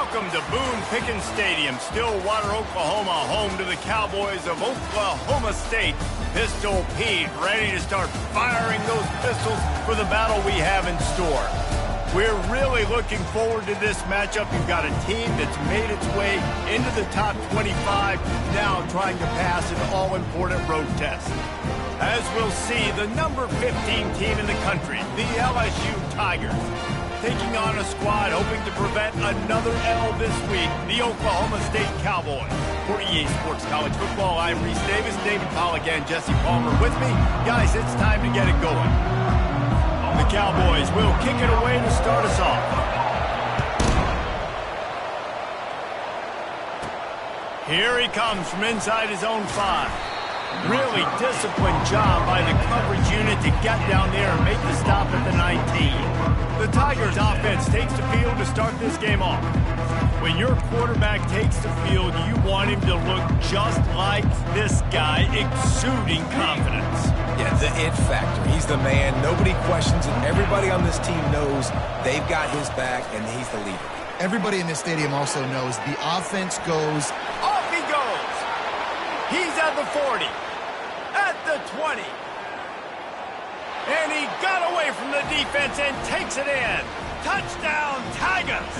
Welcome to Boone Pickens Stadium, Stillwater, Oklahoma, home to the Cowboys of Oklahoma State. Pistol Pete ready to start firing those pistols for the battle we have in store. We're really looking forward to this matchup. You've got a team that's made its way into the top 25, now trying to pass an all-important road test. As we'll see, the number 15 team in the country, the LSU Tigers, taking on a squad hoping to prevent another L this week, the Oklahoma State Cowboys. For EA Sports College Football, I'm Reese Davis, David Pollack, and Jesse Palmer with me. Guys, it's time to get it going. The Cowboys will kick it away to start us off. Here he comes from inside his own 5. Really disciplined job by the coverage unit to get down there and make the stop at the 19. The Tigers offense takes the field to start this game off. When your quarterback takes the field, you want him to look just like this guy, exuding confidence. Yeah, the it factor. He's the man. Nobody questions it. Everybody on this team knows they've got his back, and he's the leader. Everybody in this stadium also knows the offense goes. Off he goes. He's at the 40, at the 20. And he got away from the defense and takes it in. Touchdown, Tigers.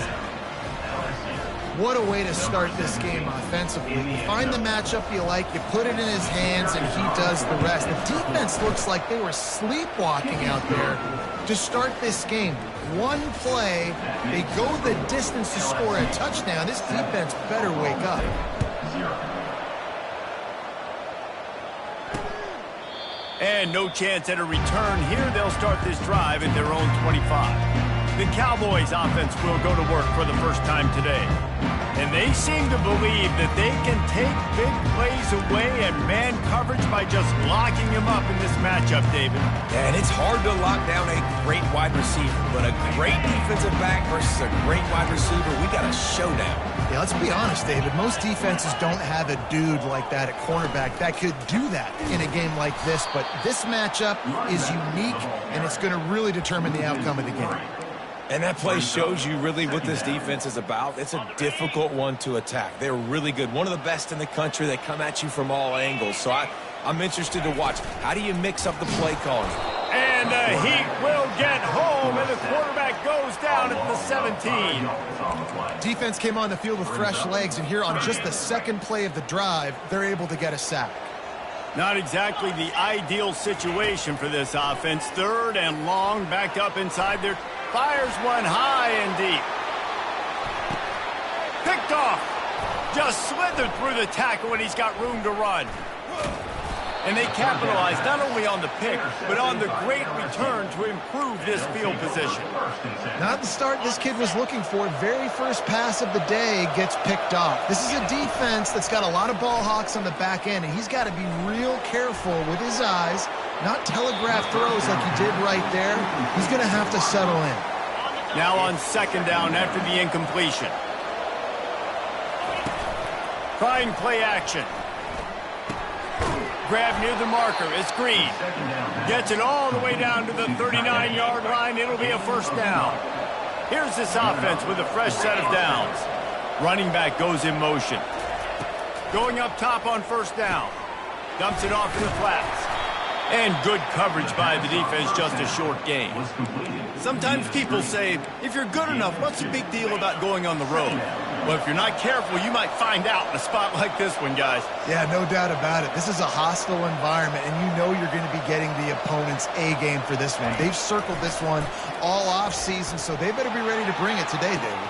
What a way to start this game offensively. You find the matchup you like, you put it in his hands, and he does the rest. The defense looks like they were sleepwalking out there to start this game. One play, they go the distance to score a touchdown. This defense better wake up. And no chance at a return here. They'll start this drive at their own 25. The Cowboys offense will go to work for the first time today. And they seem to believe that they can take big plays away and man coverage by just locking him up in this matchup, David. Yeah, and it's hard to lock down a great wide receiver, but a great defensive back versus a great wide receiver, we got a showdown. Yeah, let's be honest, David. Most defenses don't have a dude like that at cornerback that could do that in a game like this, but this matchup is unique, and it's going to really determine the outcome of the game. And that play shows you really what this defense is about. It's a difficult one to attack. They're really good. One of the best in the country. They come at you from all angles. So I'm interested to watch. How do you mix up the play calling? And the Heat will get home, and the quarterback goes down at the 17. Defense came on the field with fresh legs, and here on just the second play of the drive, they're able to get a sack. Not exactly the ideal situation for this offense. 3rd and long, backed up inside their... Fires one high and deep. Picked off. Just slithered through the tackle, and he's got room to run. And they capitalized not only on the pick, but on the great return to improve this field position. Not the start this kid was looking for. Very first pass of the day gets picked off. This is a defense that's got a lot of ball hawks on the back end, and he's got to be real careful with his eyes, not telegraph throws like he did right there. He's going to have to settle in. Now on 2nd down after the incompletion. Trying play action. Grab near the marker. It's Green. Gets it all the way down to the 39-yard line. It'll be a 1st down. Here's this offense with a fresh set of downs. Running back goes in motion. Going up top on 1st down. Dumps it off in the flats. And good coverage by the defense, just a short gain. Sometimes people say, if you're good enough, what's the big deal about going on the road? Well, if you're not careful, you might find out in a spot like this one, guys. Yeah, no doubt about it. This is a hostile environment, and you know you're going to be getting the opponent's A game for this one. They've circled this one all off-season, so they better be ready to bring it today, David.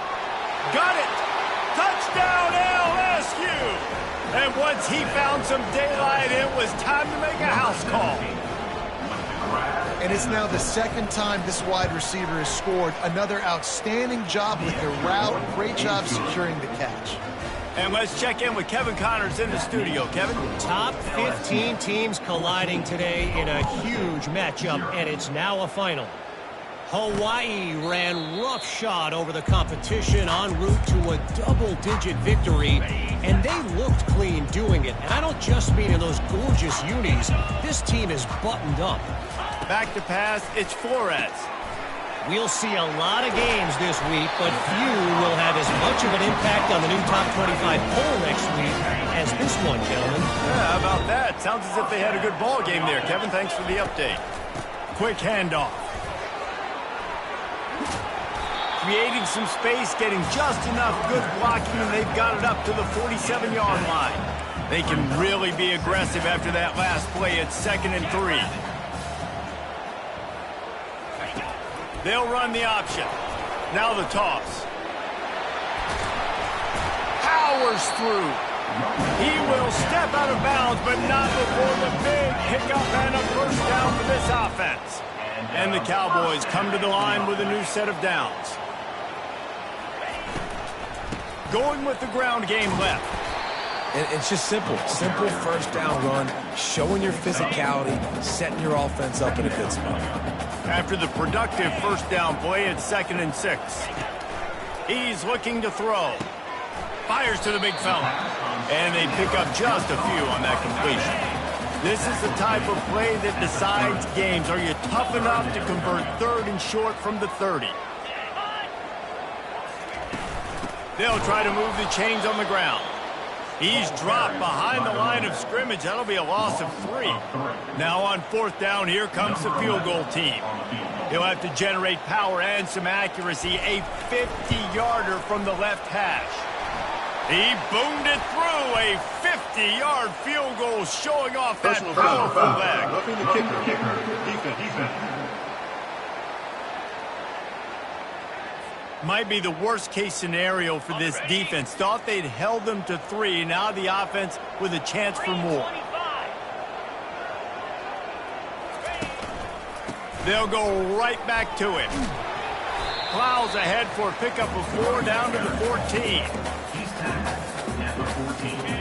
Got it! Touchdown, LSU! And once he found some daylight, it was time to make a house call. And it's now the 2nd time this wide receiver has scored. Another outstanding job with the route. Great job securing the catch. And let's check in with Kevin Connors in the studio. Kevin? Top 15 teams colliding today in a huge matchup, and it's now a final. Hawaii ran roughshod over the competition en route to a double-digit victory, and they looked clean doing it. And I don't just mean in those gorgeous unis. This team is buttoned up. Back to pass, it's Flores. We'll see a lot of games this week, but few will have as much of an impact on the new top 25 poll next week as this one, gentlemen. Yeah, how about that? Sounds as if they had a good ball game there, Kevin. Thanks for the update. Quick handoff. Creating some space, getting just enough good blocking, and they've got it up to the 47-yard line. They can really be aggressive after that last play at 2nd and 3. They'll run the option. Now the toss. Powers through. He will step out of bounds, but not before the big hiccup and a first down for this offense. And the Cowboys come to the line with a new set of downs. Going with the ground game left. And it's just simple. Simple first down run, showing your physicality, setting your offense up in a good spot. After the productive first down play at 2nd and 6. He's looking to throw. Fires to the big fella. And they pick up just a few on that completion. This is the type of play that decides games. Are you tough enough to convert 3rd and short from the 30? They'll try to move the chains on the ground. He's dropped behind the line of scrimmage. That'll be a loss of 3. Now on 4th down, here comes the field goal team. He'll have to generate power and some accuracy. A 50-yarder from the left hash. He boomed it through. A 50-yard field goal showing off that powerful leg. Roughing the kicker. Defense. Might be the worst-case scenario for this defense. Thought they'd held them to 3. Now the offense with a chance for more. They'll go right back to it. Plows ahead for a pickup of 4 down to the 14.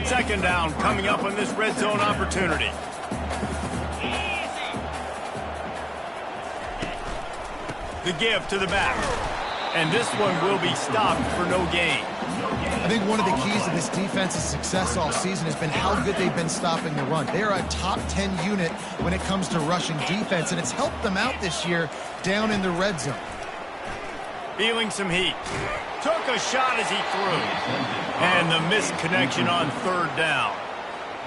2nd down coming up on this red zone opportunity. The give to the back. And this one will be stopped for no gain. I think one of the keys to this defense's success all season has been how good they've been stopping the run. They are a top 10 unit when it comes to rushing defense, and it's helped them out this year down in the red zone. Feeling some heat. Took a shot as he threw. And the missed connection on 3rd down.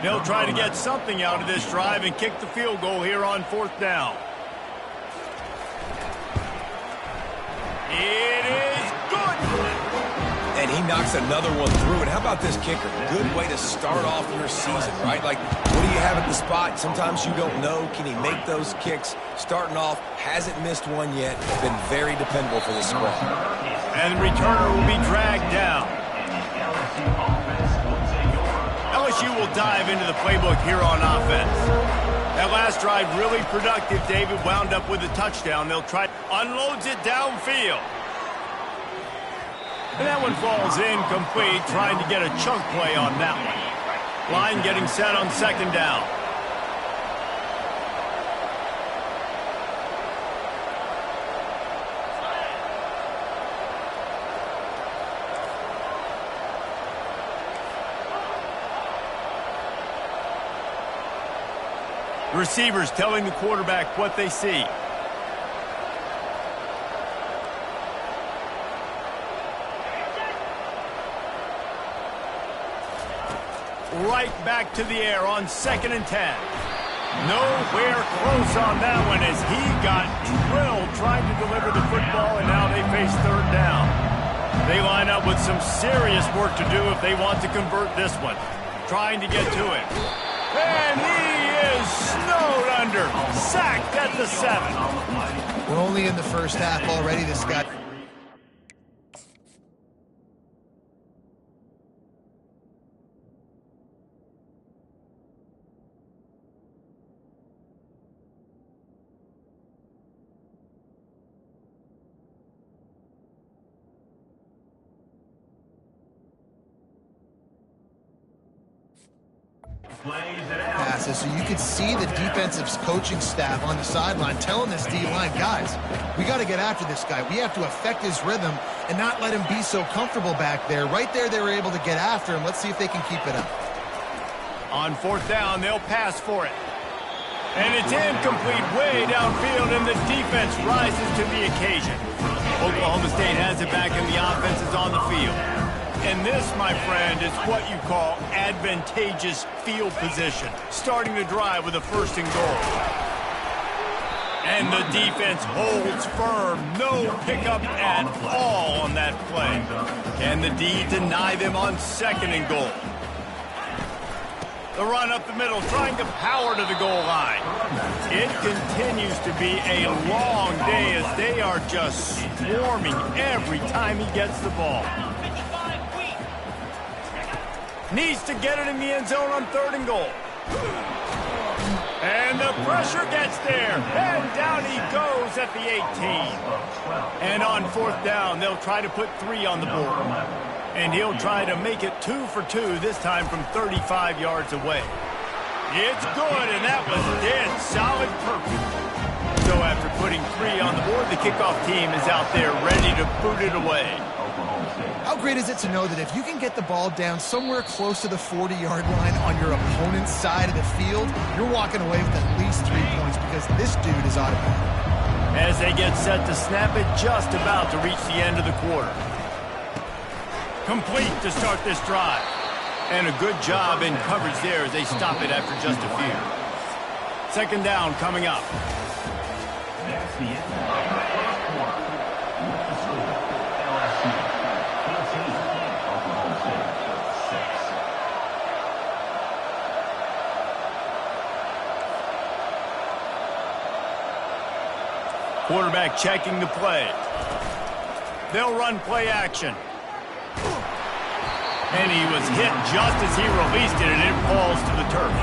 They'll try to get something out of this drive and kick the field goal here on 4th down. It is good. And he knocks another one through. And how about this kicker? Good way to start off your season, right? Like, what do you have at the spot? Sometimes you don't know. Can he make those kicks? Starting off, hasn't missed one yet. Been very dependable for this squad. And the returner will be dragged down. LSU will dive into the playbook here on offense. That last drive really productive. David wound up with a touchdown. They'll try, unloads it downfield. And that one falls incomplete, trying to get a chunk play on that one. Line getting set on 2nd down. Receivers telling the quarterback what they see. Right back to the air on 2nd and 10. Nowhere close on that one as he got drilled trying to deliver the football, and now they face 3rd down. They line up with some serious work to do if they want to convert this one. Trying to get to it. And he is snowed under. Sacked at the 7. We're only in the first half already, this guy. Passes, so you could see the defensive coaching staff on the sideline telling this D-line, guys, we got to get after this guy. We have to affect his rhythm and not let him be so comfortable back there. Right there, they were able to get after him. Let's see if they can keep it up. On 4th down, they'll pass for it. And it's incomplete way downfield, and the defense rises to the occasion. Oklahoma State has it back, and the offense is on the field. And this, my friend, is what you call advantageous field position. Starting the drive with a 1st and goal. And the defense holds firm. No pickup at all on that play. Can the D deny them on 2nd and goal? The run up the middle, trying to power to the goal line. It continues to be a long day as they are just swarming every time he gets the ball. Needs to get it in the end zone on 3rd and goal. And the pressure gets there. And down he goes at the 18. And on 4th down, they'll try to put 3 on the board. And he'll try to make it 2 for 2, this time from 35 yards away. It's good, and that was dead solid perfect. So after putting 3 on the board, the kickoff team is out there ready to boot it away. How great is it to know that if you can get the ball down somewhere close to the 40-yard line on your opponent's side of the field, you're walking away with at least 3 points because this dude is automatic. As they get set to snap it, just about to reach the end of the quarter. Complete to start this drive. And a good job in coverage there as they stop it after just a few. 2nd down coming up. That's the end. LSU 14, Oklahoma State 6. Quarterback checking the play. They'll run play action. And he was hit just as he released it, and it falls to the turf.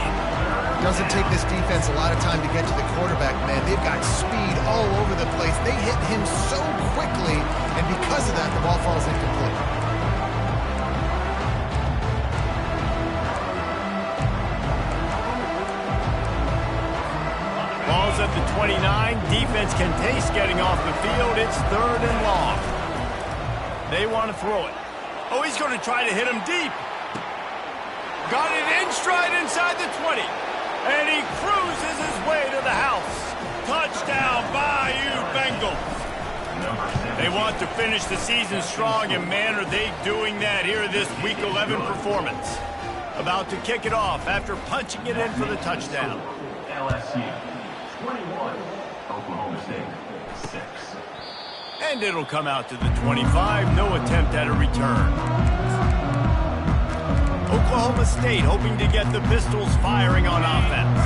Doesn't take this defense a lot of time to get to the quarterback, man. They've got speed all over the place. They hit him so quickly, and because of that, the ball falls incomplete. Ball's at the 29. Defense can taste getting off the field. It's 3rd and long. They want to throw it. Oh, he's going to try to hit him deep. Got it in stride inside the 20. And he cruises his way to the house. Touchdown, Bayou Bengals. They want to finish the season strong, and man, are they doing that here in this Week 11 performance. About to kick it off after punching it in for the touchdown. LSU 21, Oklahoma State 6. And it'll come out to the 25. No attempt at a return. Oklahoma State hoping to get the Pistols firing on offense.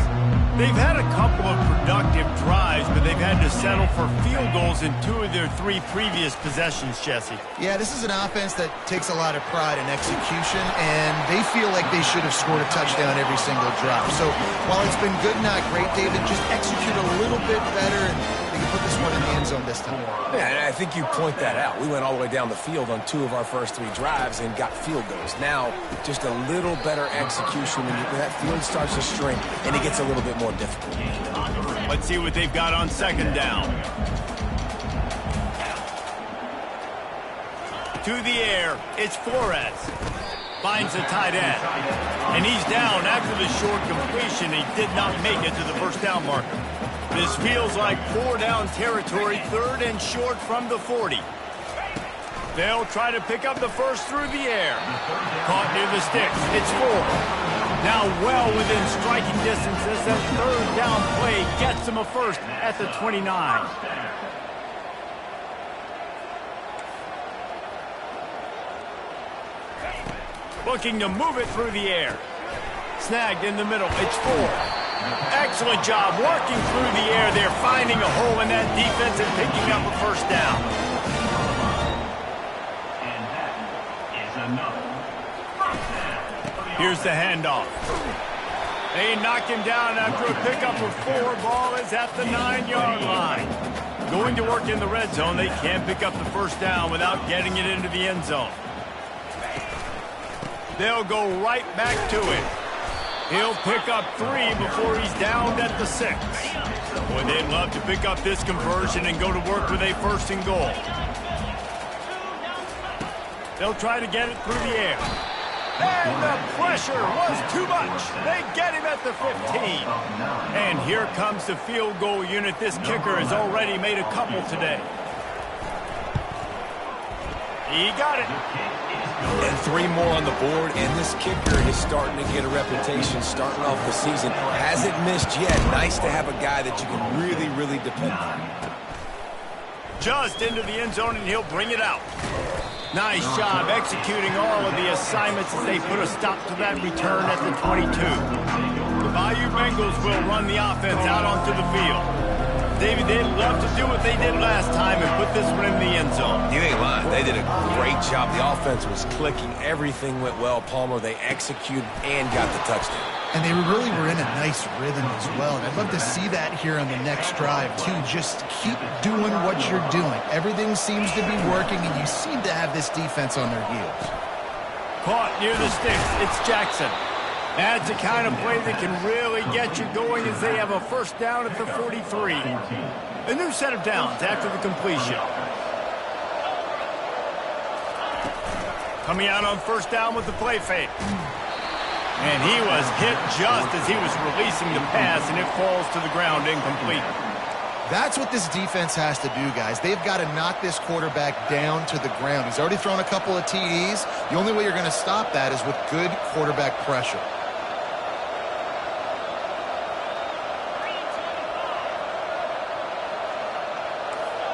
They've had a couple of productive drives, but they've had to settle for field goals in 2 of their 3 previous possessions, Jesse. Yeah, this is an offense that takes a lot of pride in execution, and they feel like they should have scored a touchdown every single drive. So while it's been good, not great, David, just execute a little bit better, and they can put this one in the end zone this time. Yeah, and I think you point that out. We went all the way down the field on 2 of our first 3 drives and got field goals. Now, just a little better execution when that field starts to shrink, and it gets a little bit more difficult. Let's see what they've got on 2nd down. To the air, it's Flores. Finds the tight end. And he's down after the short completion. He did not make it to the 1st down marker. This feels like 4-down territory, 3rd and short from the 40. They'll try to pick up the first through the air. Caught near the sticks. It's 4. Now well within striking distance as that 3rd down play gets him a first at the 29. Looking to move it through the air. Snagged in the middle. It's 4. Excellent job working through the air there, finding a hole in that defense and picking up a 1st down. And that is another. Here's the handoff. They knock him down after a pickup of 4. Ball is at the 9-yard line. Going to work in the red zone. They can't pick up the 1st down without getting it into the end zone. They'll go right back to it. He'll pick up 3 before he's downed at the 6. Boy, they'd love to pick up this conversion and go to work with a 1st and goal. They'll try to get it through the air. And the pressure was too much. They get him at the 15. And here comes the field goal unit. This kicker has already made a couple today. He got it. And 3 more on the board, and this kicker is starting to get a reputation starting off the season. Hasn't missed yet. Nice to have a guy that you can really, really depend on. Just into the end zone, and he'll bring it out. Nice job executing all of the assignments as they put a stop to that return at the 22. The Bayou Bengals will run the offense out onto the field. David, they'd love to do what they did last time and put this one in the end zone. You ain't lying. They did a great job. The offense was clicking. Everything went well, Palmer. They executed and got the touchdown. And they really were in a nice rhythm as well. And I'd love to see that here on the next drive, too. Just keep doing what you're doing. Everything seems to be working, and you seem to have this defense on their heels. Caught near the sticks. It's Jackson. That's the kind of play that can really get you going as they have a first down at the 43. A new set of downs after the completion. Coming out on first down with the play fake. And he was hit just as he was releasing the pass, and it falls to the ground incomplete. That's what this defense has to do, guys. They've got to knock this quarterback down to the ground. He's already thrown a couple of TDs. The only way you're going to stop that is with good quarterback pressure.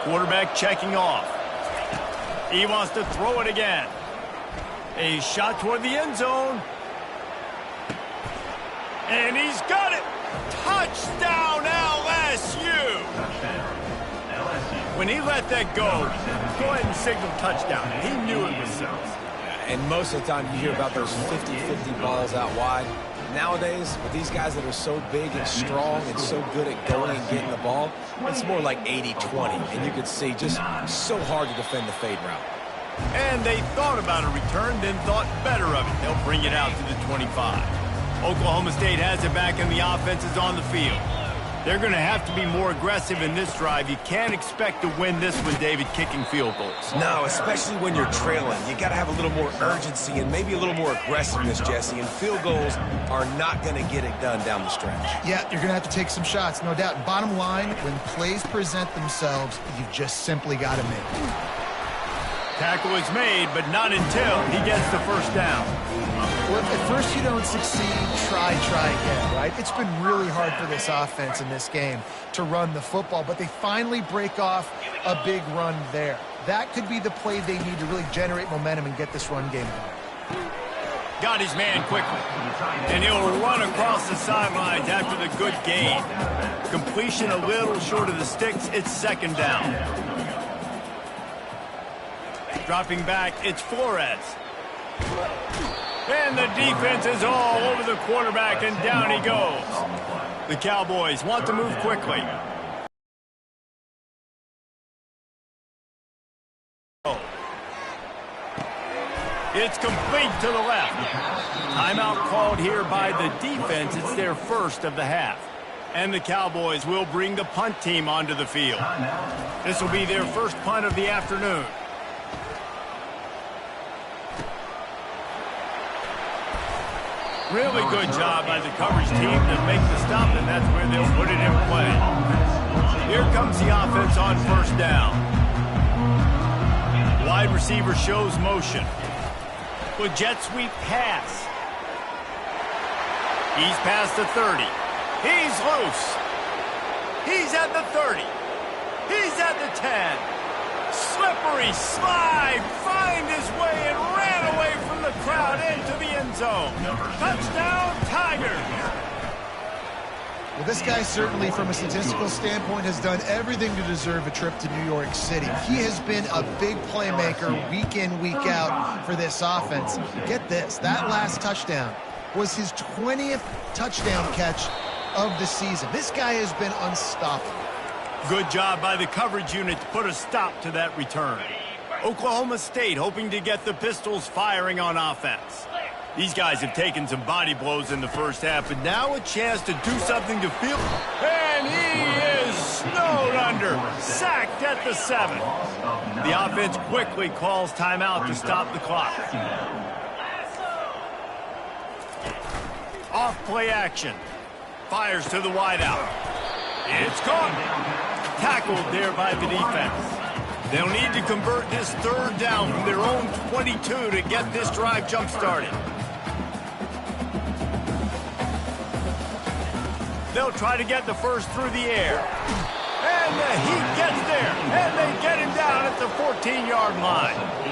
Quarterback checking off. He wants to throw it again. A shot toward the end zone. And he's got it. Touchdown, LSU. When he let that go ahead and signal touchdown. He knew it was so. And most of the time you hear about those 50-50 balls out wide. Nowadays, with these guys that are so big and strong and so good at going and getting the ball, it's more like 80-20. And you can see just so hard to defend the fade route. And they thought about a return, then thought better of it. They'll bring it out to the 25. Oklahoma State has it back, and the offense is on the field. They're going to have to be more aggressive in this drive. You can't expect to win this one, David, kicking field goals. No, especially when you're trailing. You got to have a little more urgency and maybe a little more aggressiveness, Jesse. And field goals are not going to get it done down the stretch. Yeah, you're going to have to take some shots, no doubt. Bottom line, when plays present themselves, you've just simply got to make it. Tackle is made, but not until he gets the first down. Well, if at first you don't succeed, try again, right? It's been really hard for this offense in this game to run the football, but they finally break off a big run there. That could be the play they need to really generate momentum and get this run game going. Got his man quickly, and he'll run across the sidelines after the good gain. Completion a little short of the sticks. It's second down. Dropping back, it's Flores. And the defense is all over the quarterback, and down he goes. The Cowboys want to move quickly. It's complete to the left. Timeout called here by the defense. It's their first of the half. And the Cowboys will bring the punt team onto the field. This will be their first punt of the afternoon. Really good job by the coverage team to make the stop, and that's where they'll put it in play. Here comes the offense on first down. Wide receiver shows motion. With jet sweep pass. He's past the 30. He's loose. He's at the 30. He's at the 10. Slippery slide, find his way and ran away from the crowd into the end zone. Touchdown, Tigers. Well, this guy certainly, from a statistical standpoint, has done everything to deserve a trip to New York City. He has been a big playmaker week in, week out for this offense. Get this, that last touchdown was his 20th touchdown catch of the season. This guy has been unstoppable. Good job by the coverage unit to put a stop to that return. Oklahoma State hoping to get the Pistols firing on offense. These guys have taken some body blows in the first half, but now a chance to do something to feel. And he is snowed under, sacked at the 7. The offense quickly calls timeout to stop the clock. Off play action. Fires to the wideout. It's caught. Tackled there by the defense. They'll need to convert this third down from their own 22 to get this drive jump-started. They'll try to get the first through the air. And the Heat gets there. And they get him down at the 14-yard line.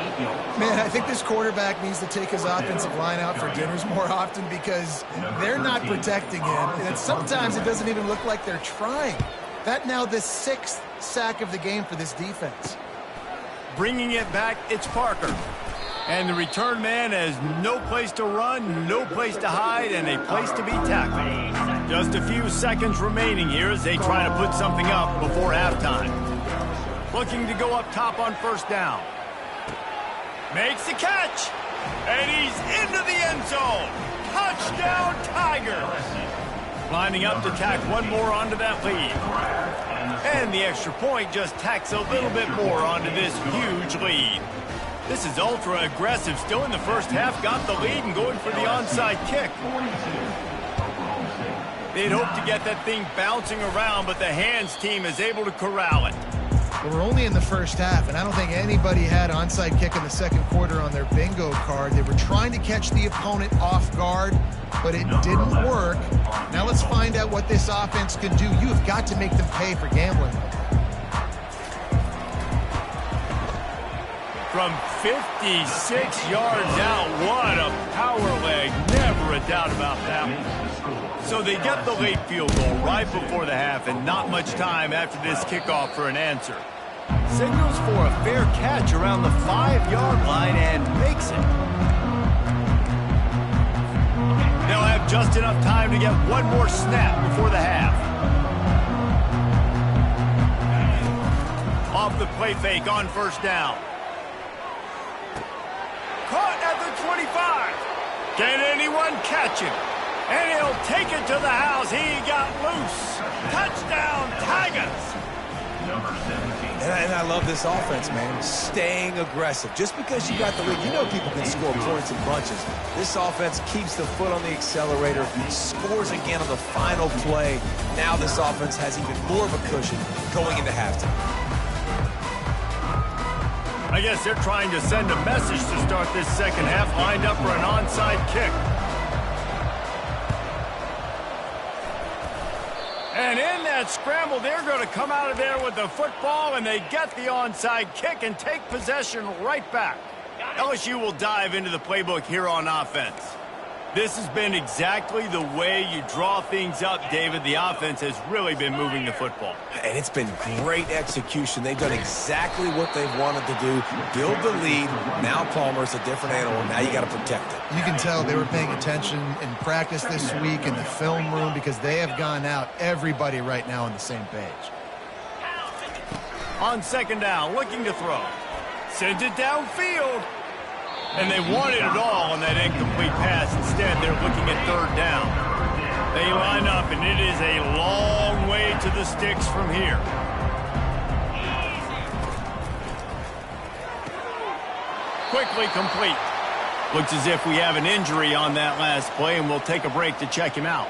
Man, I think this quarterback needs to take his offensive line out for dinners more often because they're not protecting him. And sometimes it doesn't even look like they're trying. That now the 6th sack of the game for this defense. Bringing it back, it's Parker. And the return man has no place to run, no place to hide, and a place to be tackled. Just a few seconds remaining here as they try to put something up before halftime. Looking to go up top on first down. Makes the catch. And he's into the end zone. Touchdown, Tigers. Lining up to tack one more onto that lead. And the extra point just tacks a little bit more onto this huge lead. This is ultra aggressive. Still in the first half, got the lead and going for the onside kick. They'd hope to get that thing bouncing around, but the hands team is able to corral it. We're only in the first half, and I don't think anybody had onside kick in the second quarter on their bingo card. They were trying to catch the opponent off guard, but it didn't work. Now let's find out what this offense can do. You have got to make them pay for gambling. From 56 yards out, what a power leg. Never a doubt about that. So they get the late field goal right before the half, and not much time after this kickoff for an answer. Signals for a fair catch around the 5-yard line and makes it. They'll have just enough time to get one more snap before the half. Off the play fake on first down. Caught at the 25. Can anyone catch him? And he'll take it to the house. He got loose. Touchdown, Tigers. Number 17. And I love this offense, man. Staying aggressive. Just because you got the lead, you know people can score points in bunches. This offense keeps the foot on the accelerator, scores again on the final play. Now this offense has even more of a cushion going into halftime. I guess they're trying to send a message to start this second half, lined up for an onside kick. And in that scramble, they're going to come out of there with the football, and they get the onside kick and take possession right back. LSU will dive into the playbook here on offense. This has been exactly the way you draw things up, David. The offense has really been moving the football. And it's been great execution. They've done exactly what they've wanted to do. Build the lead. Now Palmer's a different animal. Now you got to protect it. You can tell they were paying attention in practice this week in the film room because they have gone out, everybody right now on the same page. On second down, looking to throw. Sends it downfield. And they wanted it all on that incomplete pass. Instead, they're looking at third down. They line up, and it is a long way to the sticks from here. Quickly complete. Looks as if we have an injury on that last play, and we'll take a break to check him out.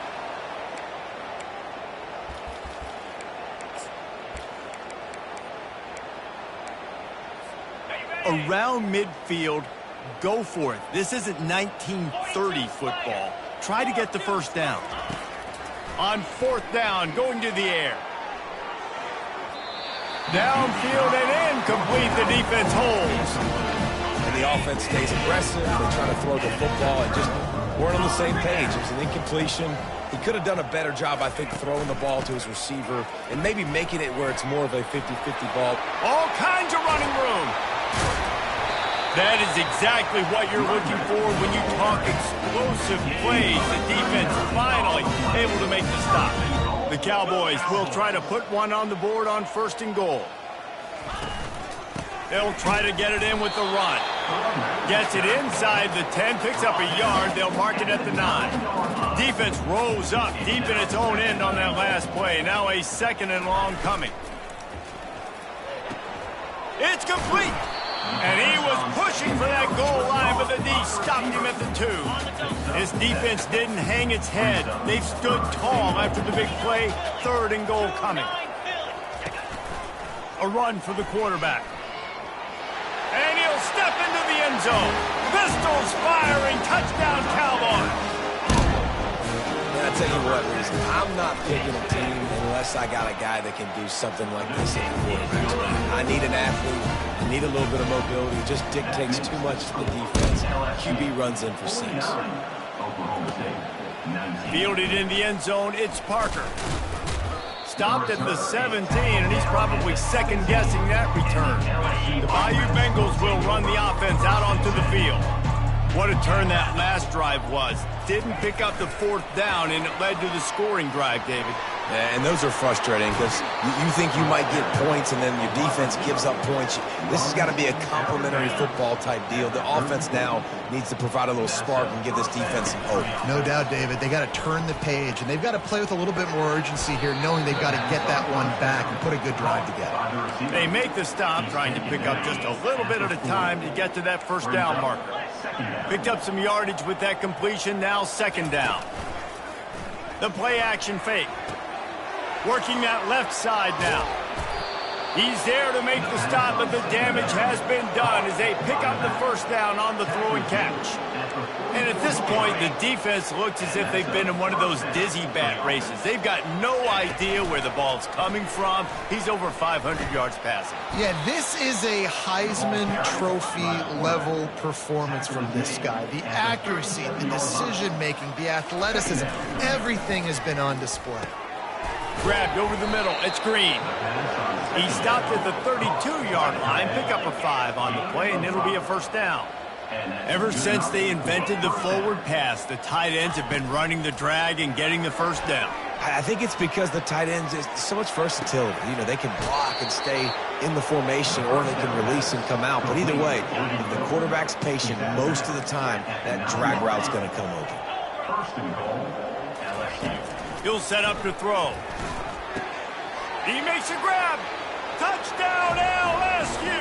Around midfield, go for it. This isn't 1930 football. Try to get the first down. On fourth down, going to the air. Downfield and incomplete. The defense holds. And the offense stays aggressive. They try to throw the football and just weren't on the same page. It was an incompletion. He could have done a better job, I think, throwing the ball to his receiver and maybe making it where it's more of a 50-50 ball. All kinds of running room. That is exactly what you're looking for when you talk explosive plays. The defense finally able to make the stop. The Cowboys will try to put one on the board on first and goal. They'll try to get it in with the run. Gets it inside the 10, picks up a yard. They'll mark it at the 9. Defense rolls up deep in its own end on that last play. Now a second and long coming. It's complete. And he was pushing for that goal line, but the D stopped him at the 2. This defense didn't hang its head. They've stood tall after the big play. 3rd and goal coming. A run for the quarterback. And he'll step into the end zone. Pistols firing. Touchdown, Cowboys. And I tell you what, Reese, I'm not picking a team unless I got a guy that can do something like this in the quarterback. I need an athlete. I need a little bit of mobility. It just dictates too much to the defense. QB runs in for 6. Fielded in the end zone, it's Parker. Stopped at the 17, and he's probably second-guessing that return. The Bayou Bengals will run the offense out onto the field. What a turn that last drive was. Didn't pick up the 4th down, and it led to the scoring drive, David. Yeah, and those are frustrating because you think you might get points and then your defense gives up points. This has got to be a complementary football type deal. The offense now needs to provide a little spark and give this defense some hope. No doubt, David. They got to turn the page, and they've got to play with a little bit more urgency here, knowing they've got to get that one back and put a good drive together. They make the stop, trying to pick up just a little bit at a time to get to that 1st down marker. Picked up some yardage with that completion, now 2nd down. The play action fake. Working that left side now. He's there to make the stop, but the damage has been done as they pick up the 1st down on the throw and catch. And at this point, the defense looks as if they've been in one of those dizzy bat races. They've got no idea where the ball's coming from. He's over 500 yards passing. Yeah, this is a Heisman Trophy level performance from this guy. The accuracy, the decision-making, the athleticism, everything has been on display. Grabbed over the middle. It's Green. He stopped at the 32-yard line. Pick up a 5 on the play, and it'll be a 1st down. Ever since they invented the forward pass, the tight ends have been running the drag and getting the 1st down. I think it's because the tight ends is so much versatility. You know, they can block and stay in the formation, or they can release and come out. But either way, if the quarterback's patient, most of the time, that drag route's going to come open. 1st and goal, LSU. He'll set up to throw. He makes a grab. Touchdown, LSU.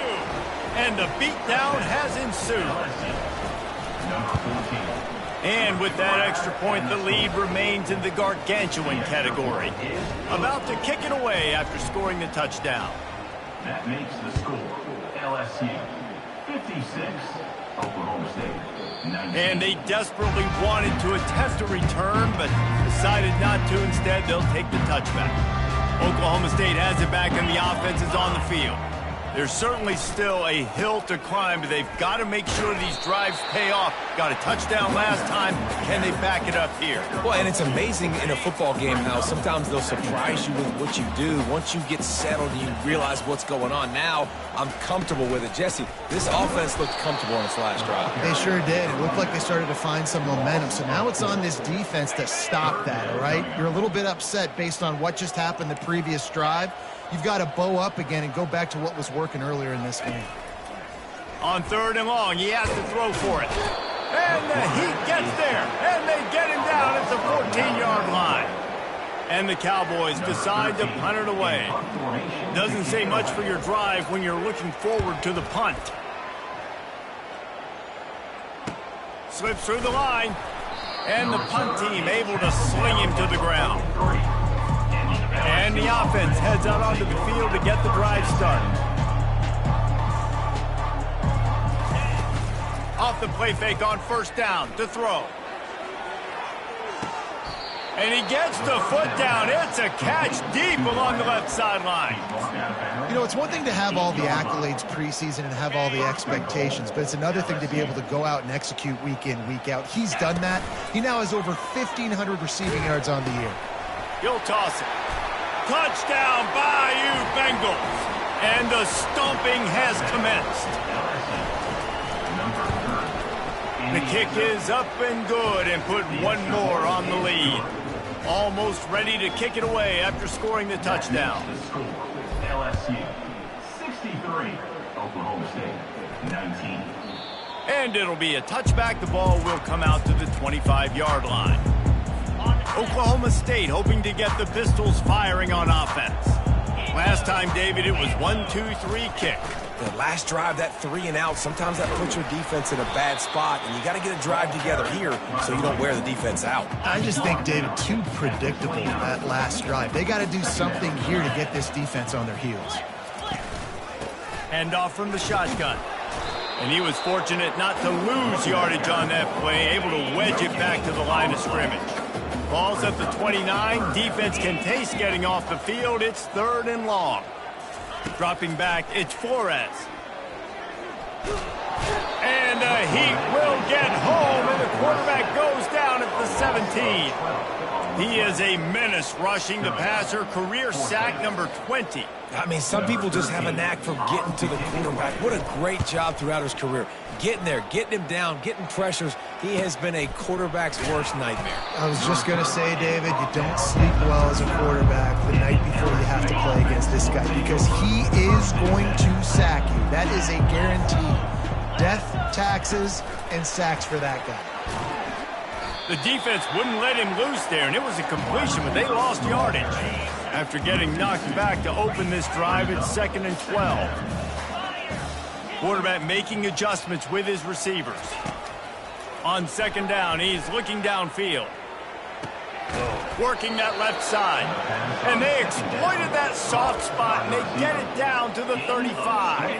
And the beatdown has ensued. Number 14. And with that extra point, the lead remains in the gargantuan category. About to kick it away after scoring the touchdown. That makes the score LSU 56, Oklahoma State 19. And they desperately wanted to attempt a return, but decided not to. Instead, they'll take the touchback. Oklahoma State has it back, and the offense is on the field. There's certainly still a hill to climb, but they've got to make sure these drives pay off. Got a touchdown last time. Can they back it up here? Well, and it's amazing in a football game how sometimes they'll surprise you with what you do. Once you get settled and you realize what's going on, now I'm comfortable with it. Jesse, this offense looked comfortable on its last drive. They sure did. It looked like they started to find some momentum. So now it's on this defense to stop that, all right? You're a little bit upset based on what just happened the previous drive. You've got to bow up again and go back to what was working earlier in this game. On 3rd and long, he has to throw for it. And the Heat gets there, and they get him down at the 14-yard line. And the Cowboys decide to punt it away. Doesn't say much for your drive when you're looking forward to the punt. Slips through the line, and the punt team able to sling him to the ground. And the offense heads out onto the field to get the drive started. Off the play fake on 1st down to throw. And he gets the foot down. It's a catch deep along the left sideline. You know, it's one thing to have all the accolades preseason and have all the expectations, but it's another thing to be able to go out and execute week in, week out. He's done that. He now has over 1,500 receiving yards on the year. He'll toss it. Touchdown, Bayou Bengals. And the stomping has commenced. The kick is up and good and put one more on the lead. Almost ready to kick it away after scoring the touchdown. LSU 63, Oklahoma State 19. And it'll be a touchback. The ball will come out to the 25-yard line. Oklahoma State hoping to get the Pistols firing on offense. Last time, David, it was 1-2-3 kick. The last drive, that 3 and out, sometimes that puts your defense in a bad spot, and you got to get a drive together here so you don't wear the defense out. I just think, David, too predictable, that last drive. They got to do something here to get this defense on their heels. Hand off from the shotgun. And he was fortunate not to lose yardage on that play, able to wedge it back to the line of scrimmage. Ball's at the 29. Defense can taste getting off the field. It's 3rd and long. Dropping back, it's Flores. And he will get home, and the quarterback goes down at the 17. He is a menace rushing the passer, career sack number 20. I mean, some people just have a knack for getting to the quarterback. What a great job throughout his career. Getting there, getting him down, getting pressures. He has been a quarterback's worst nightmare. I was just going to say, David, you don't sleep well as a quarterback the night before you have to play against this guy because he is going to sack you. That is a guarantee. Death, taxes, and sacks for that guy. The defense wouldn't let him loose there, and it was a completion, but they lost yardage. After getting knocked back to open this drive, it's 2nd and 12. Quarterback making adjustments with his receivers. On 2nd down, he's looking downfield. Working that left side. And they exploited that soft spot, and they get it down to the 35.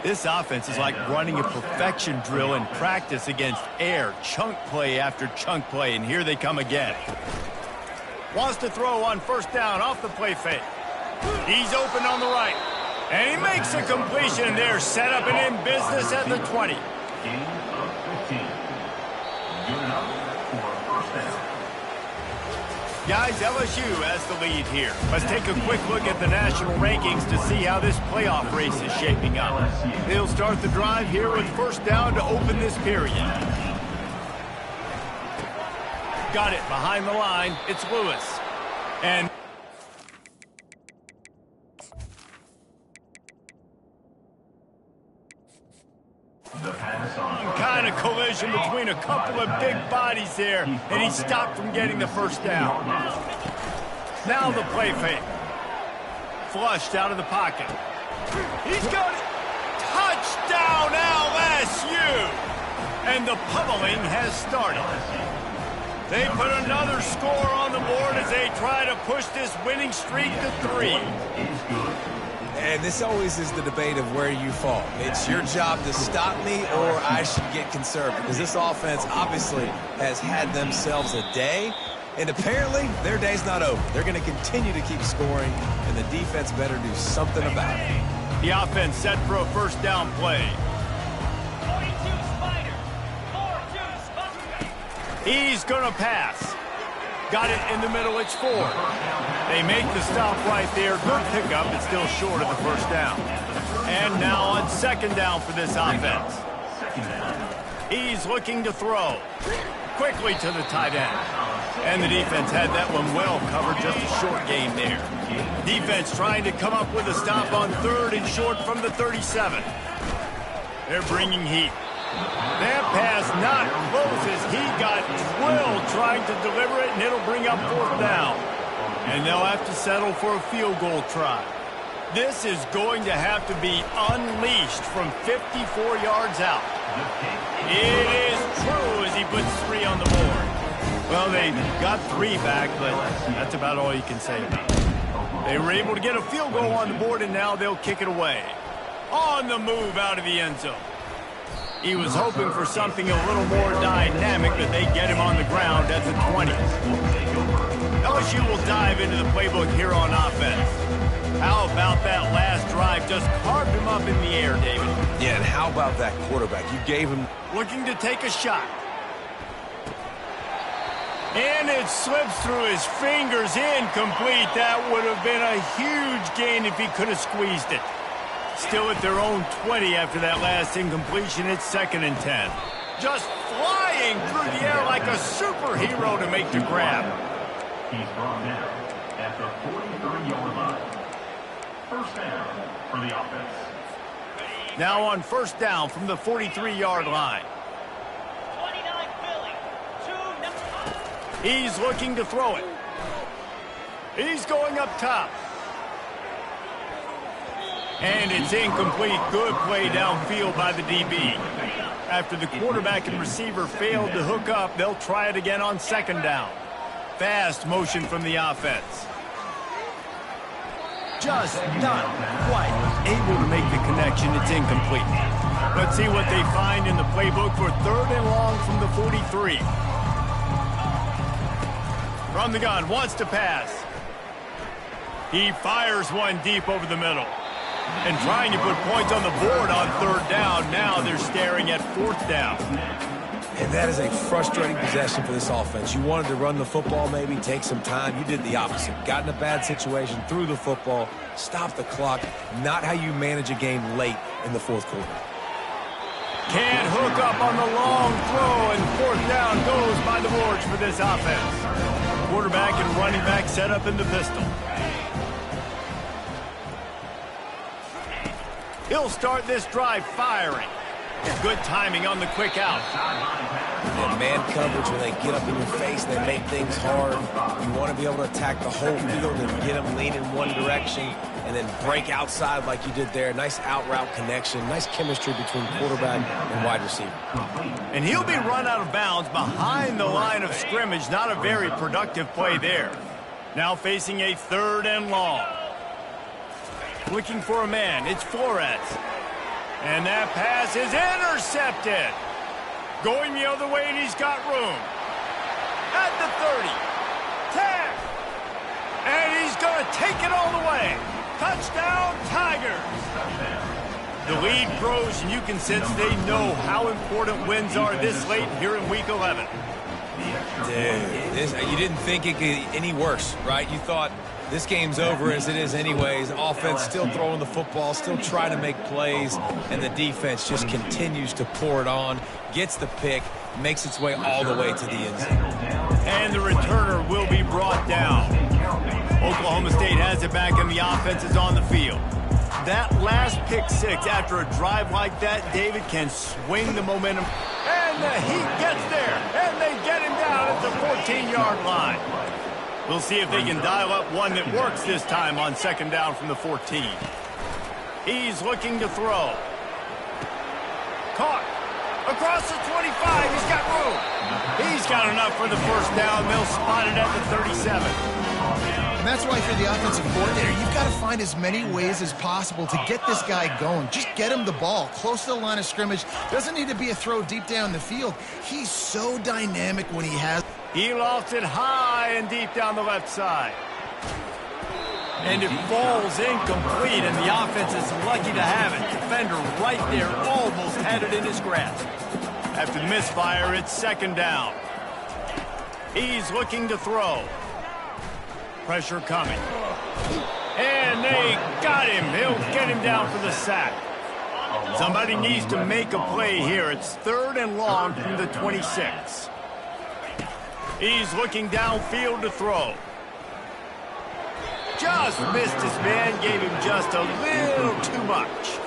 This offense is like running a perfection drill in practice against air. Chunk play after chunk play, and here they come again. Wants to throw on 1st down off the play fake. He's open on the right. And he makes a completion there. Set up and in business at the 20. Gain of 15. Good enough for a 1st down. Guys, LSU has the lead here. Let's take a quick look at the national rankings to see how this playoff race is shaping up. They'll start the drive here with 1st down to open this period. Got it behind the line. It's Lewis. And The pass on kind of collision between a couple of big bodies there, and he stopped from getting the 1st down. Now the play fake. Flushed out of the pocket. He's got it. Touchdown LSU! And the pummeling has started. They put another score on the board as they try to push this winning streak to 3. is good. And this always is the debate of where you fall. It's your job to stop me or I should get conservative because this offense obviously has had themselves a day, and apparently their day's not over. They're going to continue to keep scoring, and the defense better do something about it. The offense set for a 1st down play. He's going to pass. Got it in the middle. It's Ford. They make the stop right there. Good pickup. It's still short of the 1st down. And now on 2nd down for this offense. He's looking to throw. Quickly to the tight end. And the defense had that one well covered. Just a short gain there. Defense trying to come up with a stop on 3rd and short from the 37. They're bringing heat. That pass not close as he got drilled trying to deliver it, and it'll bring up 4th down. And they'll have to settle for a field goal try. This is going to have to be unleashed from 54 yards out. It is true as he puts 3 on the board. Well, they got 3 back, but that's about all you can say about it. They were able to get a field goal on the board, and now they'll kick it away. On the move out of the end zone. He was hoping for something a little more dynamic, but they get him on the ground at the 20. LSU will dive into the playbook here on offense. How about that last drive? Just carved him up in the air, David. Yeah, and how about that quarterback? You gave him... Looking to take a shot. And it slips through his fingers, incomplete. That would have been a huge gain if he could have squeezed it. Still at their own 20 after that last incompletion. It's 2nd and 10. Just flying through the air like a superhero to make the grab. He's brought down at the 43-yard line. 1st down for the offense. Now on 1st down from the 43-yard line. He's looking to throw it. He's going up top. And it's incomplete. Good play downfield by the DB. After the quarterback and receiver failed to hook up, they'll try it again on second down. Fast motion from the offense. Just not quite able to make the connection. It's incomplete. Let's see what they find in the playbook for third and long from the 43. From the gun, wants to pass. He fires one deep over the middle. And trying to put points on the board on third down. Now they're staring at fourth down. And that is a frustrating possession for this offense. You wanted to run the football, maybe take some time. You did the opposite. Got in a bad situation, threw the football, stopped the clock. Not how you manage a game late in the fourth quarter. Can't hook up on the long throw, and fourth down goes by the boards for this offense. Quarterback and running back set up in the pistol. He'll start this drive firing. Good timing on the quick out. And man coverage, when they get up in your face, they make things hard. You want to be able to attack the whole field and get them lean in one direction and then break outside like you did there. Nice out route connection. Nice chemistry between quarterback and wide receiver. And he'll be run out of bounds behind the line of scrimmage. Not a very productive play there. Now facing a third and long. Looking for a man. It's Flores. And that pass is intercepted. Going the other way, and he's got room. At the 30. 10. And he's going to take it all the way. Touchdown, Tigers. The lead grows, and you can sense they know how important wins are this late here in Week 11. Dude, you didn't think it could get any worse, right? You thought this game's over as it is anyways. Offense still throwing the football, still trying to make plays, and the defense just continues to pour it on, gets the pick, makes its way all the way to the end zone. And the returner will be brought down. Oklahoma State has it back, and the offense is on the field. That last pick six after a drive like that, David, can swing the momentum. And the Heat gets there, and they get him down at the 14-yard line. We'll see if they can dial up one that works this time on second down from the 14. He's looking to throw. Caught. Across the 25. He's got room. He's got enough for the first down. They'll spot it at the 37. And that's why, for the offensive coordinator, you've got to find as many ways as possible to get this guy going. Just get him the ball close to the line of scrimmage. Doesn't need to be a throw deep down the field. He's so dynamic when he has. He lofts it high and deep down the left side. And it falls incomplete, and the offense is lucky to have it. Defender right there almost had it in his grasp. After the misfire, it's second down. He's looking to throw. Pressure coming. And they got him. He'll get him down for the sack. Somebody needs to make a play here. It's third and long from the 26. He's looking downfield to throw. Just missed his man, gave him just a little too much.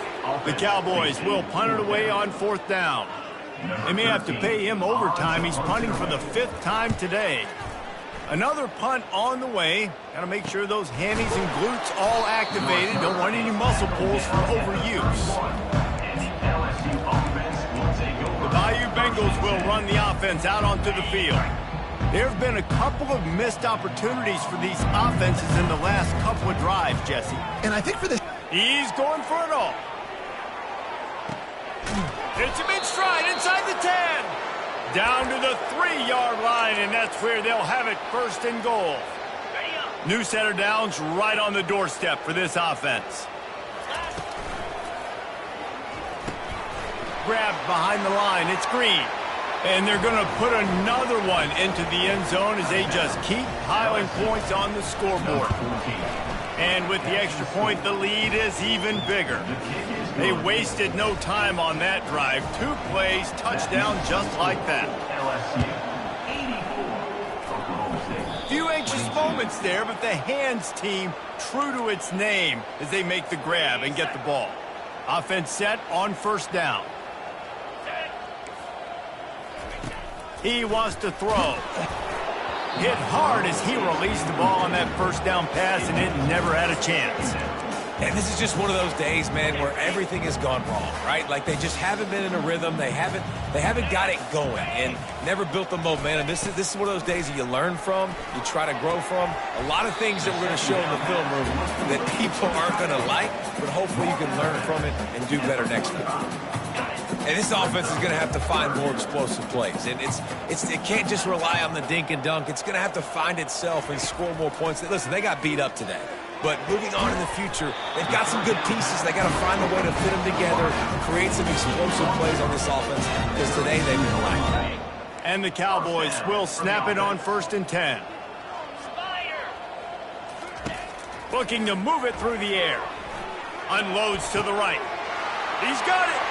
The Cowboys will punt it away on fourth down. They may have to pay him overtime. He's punting for the fifth time today. Another punt on the way. Got to make sure those hammies and glutes all activated. Don't want any muscle pulls for overuse. The Bayou Bengals will run the offense out onto the field. There have been a couple of missed opportunities for these offenses in the last couple of drives, Jesse. And I think for this... He's going for it all. Hits him in stride inside the 10. Down to the 3-yard line, and that's where they'll have it, first and goal. New set of downs right on the doorstep for this offense. Grabbed behind the line. It's Green. And they're going to put another one into the end zone as they just keep piling points on the scoreboard. And with the extra point, the lead is even bigger. They wasted no time on that drive. 2 plays, touchdown just like that. Few anxious moments there, but the hands team true to its name as they make the grab and get the ball. Offense set on first down. He wants to throw. Hit hard as he released the ball on that first down pass, and it never had a chance. And this is just one of those days, man, where everything has gone wrong, right? Like they just haven't been in a rhythm. They haven't got it going and never built the momentum. This is one of those days that you learn from, you try to grow from. A lot of things that we're going to show in the film room that people aren't going to like, but hopefully you can learn from it and do better next week. And this offense is going to have to find more explosive plays. And it can't just rely on the dink and dunk. It's going to have to find itself and score more points. Listen, they got beat up today. But moving on in the future, they've got some good pieces. They got to find a way to fit them together, create some explosive plays on this offense, because today they've been lacking. And the Cowboys will snap it on 1st and 10. Looking to move it through the air. Unloads to the right. He's got it.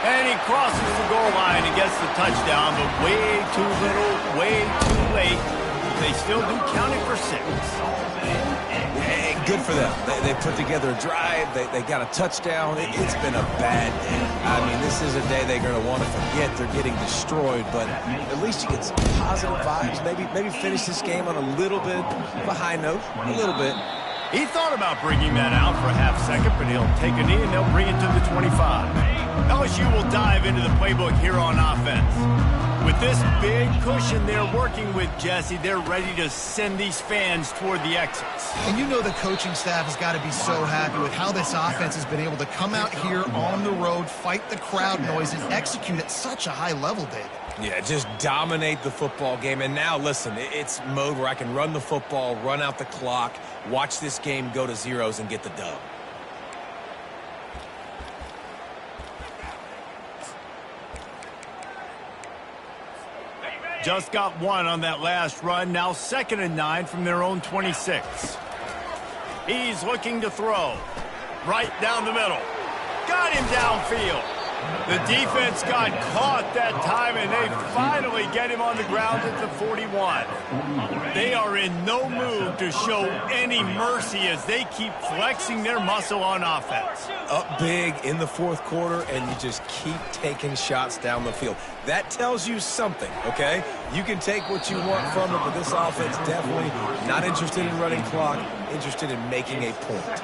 And he crosses the goal line and gets the touchdown, but way too little, way too late. They still do count it for 6. Hey, good for them. They put together a drive. They got a touchdown. It's been a bad day. I mean, this is a day they're going to want to forget. They're getting destroyed, but at least you get some positive vibes. Maybe finish this game on a little bit of a high note, a little bit. He thought about bringing that out for a half second, but he'll take a knee and they'll bring it to the 25. LSU will dive into the playbook here on offense. With this big cushion they're working with, Jesse, they're ready to send these fans toward the exits. And you know the coaching staff has got to be so happy with how this offense has been able to come out here on the road, fight the crowd noise, and execute at such a high level, David. Yeah, just dominate the football game. And now, listen, it's mode where I can run the football, run out the clock, watch this game go to zeros and get the dub. Just got one on that last run. Now 2nd and 9 from their own 26. He's looking to throw. Right down the middle. Got him downfield. The defense got caught that time, and they finally get him on the ground at the 41. They are in no mood to show any mercy as they keep flexing their muscle on offense. Up big in the 4th quarter, and you just keep taking shots down the field. That tells you something, okay? You can take what you want from it, but this offense definitely not interested in running clock, interested in making a point.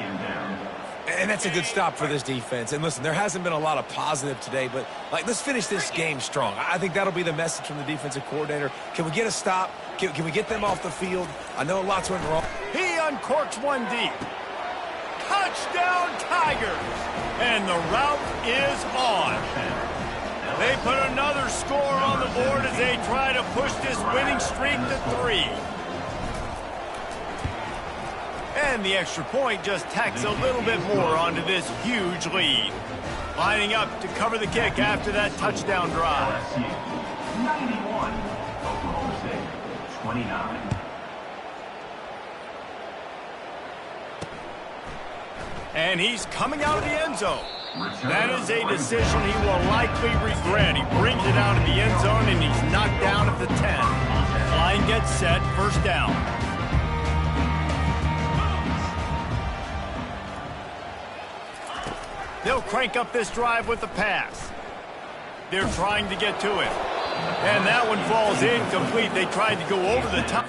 And that's a good stop for this defense. And listen, there hasn't been a lot of positive today, but let's finish this game strong. I think that'll be the message from the defensive coordinator. Can we get a stop? Can we get them off the field? I know lots went wrong. He uncorks one deep. Touchdown Tigers! And the route is on. They put another score on the board as they try to push this winning streak to 3. And the extra point just tacks a little bit more onto this huge lead. Lining up to cover the kick after that touchdown drive. 91, Oklahoma State, 29. And he's coming out of the end zone. That is a decision he will likely regret. He brings it out of the end zone, and he's knocked down at the 10. Line gets set, 1st down. They'll crank up this drive with the pass. They're trying to get to it. And that one falls incomplete. They tried to go over the top.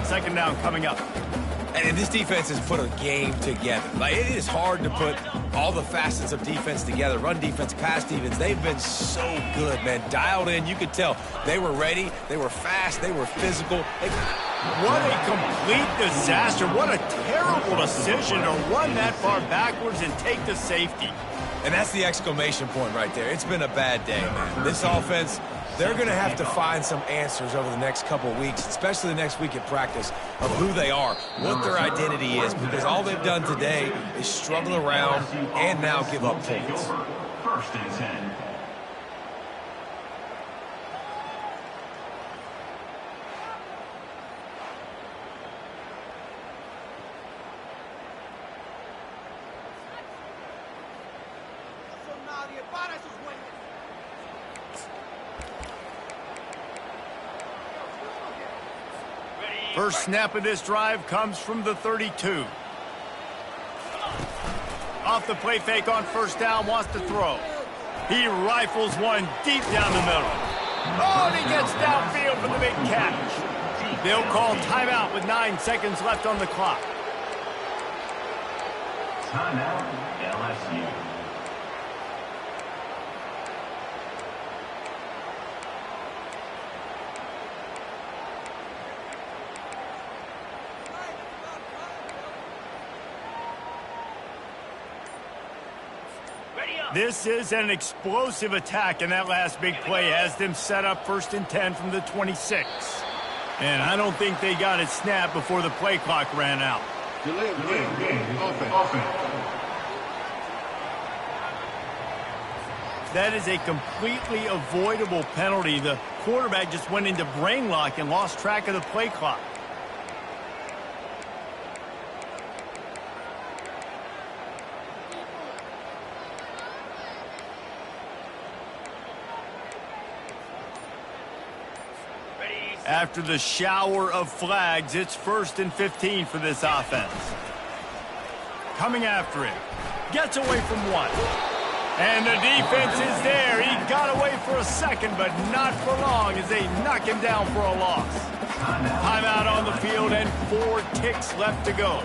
Second down coming up. And this defense has put a game together. It is hard to put all the facets of defense together. Run defense, pass defense. They've been so good, man. Dialed in. You could tell they were ready. They were fast. They were physical. What a complete disaster. What a terrible decision to run that far backwards and take the safety. And that's the exclamation point right there. It's been a bad day, man. This offense, they're going to have to find some answers over the next couple of weeks, especially the next week at practice, of who they are, what their identity is, because all they've done today is struggle around and now give up points. 1st and 10. First snap of this drive comes from the 32. Off the play fake on first down, wants to throw. He rifles one deep down the middle. Oh, and he gets downfield for the big catch. They'll call timeout with 9 seconds left on the clock. Timeout, LSU. This is an explosive attack, and that last big play has them set up 1st and 10 from the 26. And I don't think they got it snapped before the play clock ran out. Delay of game. Offense. That is a completely avoidable penalty. The quarterback just went into brain lock and lost track of the play clock. After the shower of flags, it's 1st and 15 for this offense. Coming after him. Gets away from one. And the defense is there. He got away for a second, but not for long as they knock him down for a loss. Timeout on the field and 4 ticks left to go.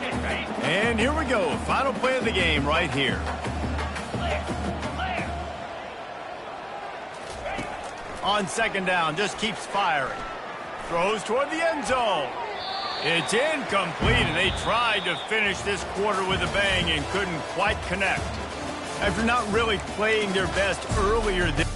And here we go. Final play of the game right here. On second down, just keeps firing. Throws toward the end zone. It's incomplete, and they tried to finish this quarter with a bang and couldn't quite connect. After not really playing their best earlier this